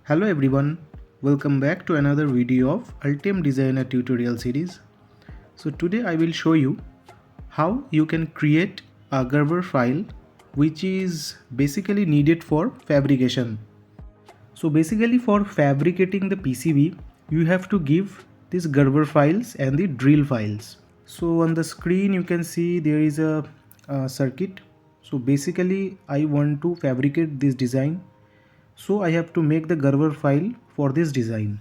Hello everyone, welcome back to another video of Altium Designer tutorial series. So today I will show you how you can create a Gerber file which is basically needed for fabrication. So basically for fabricating the PCB you have to give these Gerber files and the drill files. So on the screen you can see there is a circuit. So basically I want to fabricate this design. So I have to make the Gerber file for this design.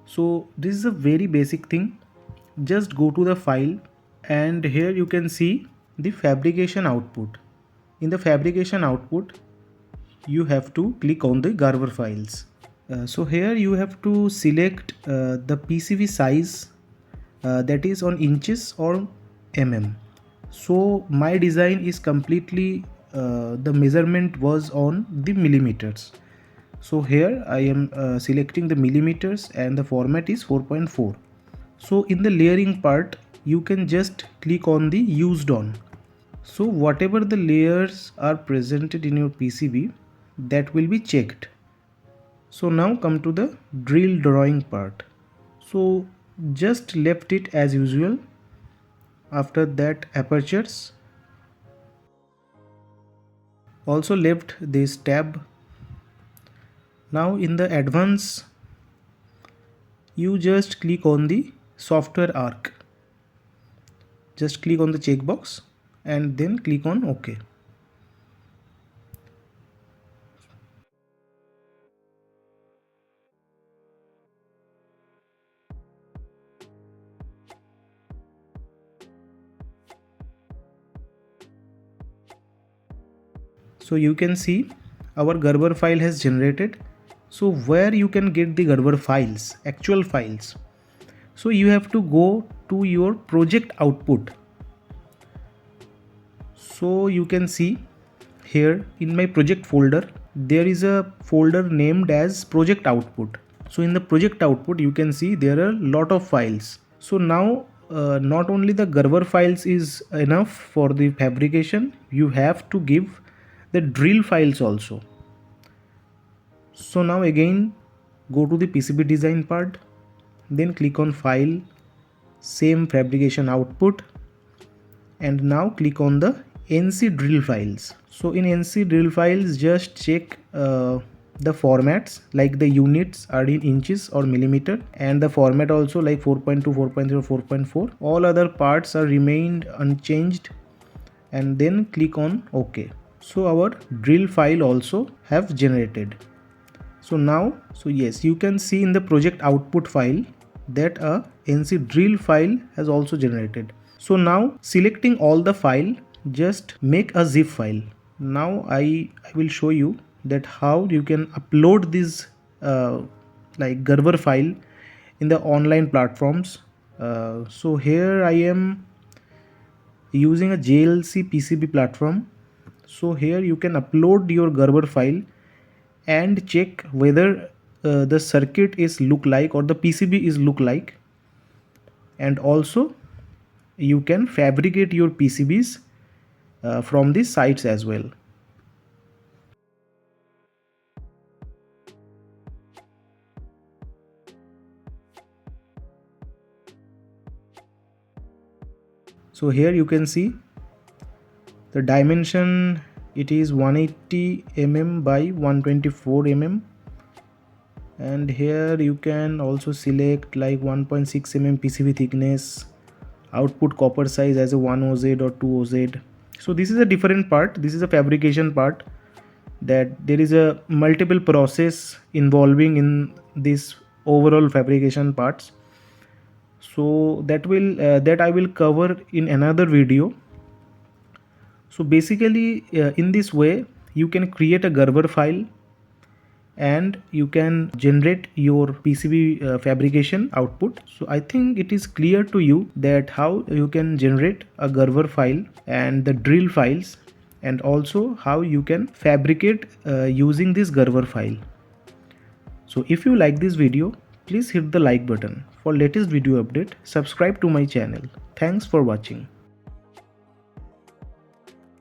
So this is a very basic thing. Just go to the file and here you can see the fabrication output. In the fabrication output you have to click on the Gerber files. So here you have to select the PCB size that is on inches or mm. So my design is completely the measurement was on the millimeters. So here I am selecting the millimeters and the format is 4.4. So in the layering part you can just click on the used on. So whatever the layers are presented in your PCB, that will be checked. So now come to the drill drawing part. So just left it as usual. After that apertures, also left this tab. Now in the advance you just click on the software arc. Just click on the checkbox and then click on OK. So you can see our Gerber file has generated. So where you can get the Gerber files, actual files? So you have to go to your project output. So you can see here in my project folder, there is a folder named as project output. So in the project output, you can see there are a lot of files. So now not only the Gerber files is enough for the fabrication, you have to give the drill files also. So now again go to the PCB design part, then click on file, same fabrication output, and now click on the NC drill files. So in NC drill files just check the formats, like the units are in inches or millimeter, and the format also like 4.2, 4.0, 4.4. All other parts are remained unchanged, and then click on OK. So our drill file also have generated. So now, yes, you can see in the project output file that a NC drill file has also generated. So now selecting all the file, just make a zip file. Now I will show you that how you can upload this like Gerber file in the online platforms. So here I am using a JLC PCB platform. So here you can upload your Gerber file and check whether the circuit is look like or the PCB is look like, and also you can fabricate your PCBs from these sites as well. So here you can see the dimension, it is 180 mm by 124 mm, and here you can also select like 1.6 mm PCB thickness, output copper size as a 1 OZ or 2 OZ. So this is a different part, this is a fabrication part, that there is a multiple process involving in this overall fabrication parts. So that I will cover in another video. So basically in this way you can create a Gerber file and you can generate your PCB fabrication output. So I think it is clear to you that how you can generate a Gerber file and the drill files, and also how you can fabricate using this Gerber file. So if you like this video, please hit the like button. For latest video update, subscribe to my channel. Thanks for watching.